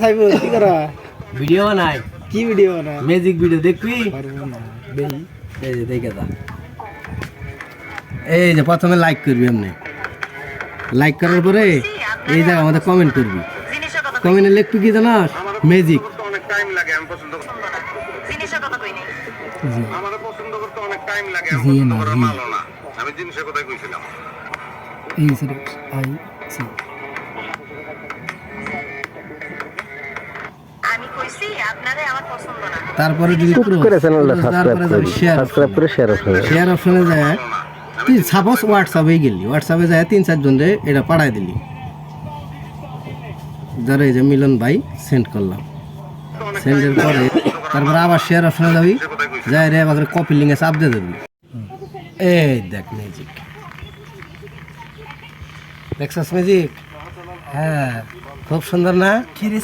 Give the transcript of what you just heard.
সাইবো কি করা ভিডিও বানাই কি ভিডিও বানা ম্যাজিক ভিডিও দেখবি পারবো না দেই এই যে দেখে যা এই যে প্রথমে লাইক করবি এমনি লাইক করার পরে এই জায়গা আমাদের কমেন্ট করবি কমেন্টে লিখবি কি জানাস ম্যাজিক অনেক টাইম লাগে আমি পছন্দ করি জিনিসের কথা কই নাই আমার পছন্দ করতে অনেক টাইম লাগে আমি পছন্দ করার মালও না আমি জিনিসের কথা কইছিলাম এই সরি আই সি আমি কইছি আপনারে আমার পছন্দ না তারপরে যদি করে চ্যানেলটা সাবস্ক্রাইব করে শেয়ার অপশনে শেয়ার অপশনে যায় তুই সাপোজ হোয়াটসঅ্যাপে গেলি হোয়াটসঅ্যাপে যায় 3-4 জনরে এটা পাঠাই দিলি যারা এই যে মিলন ভাই সেন্ড করলাম সেন্ডের পরে তারপরে আবার শেয়ার অপশনে যাবি যাই রে আবার কপি লিঙ্কে চাপ দিয়ে দেবি এই দেখ ম্যাজিক দেখছস ম্যাজিক হ্যাঁ খুব সুন্দর না কি রে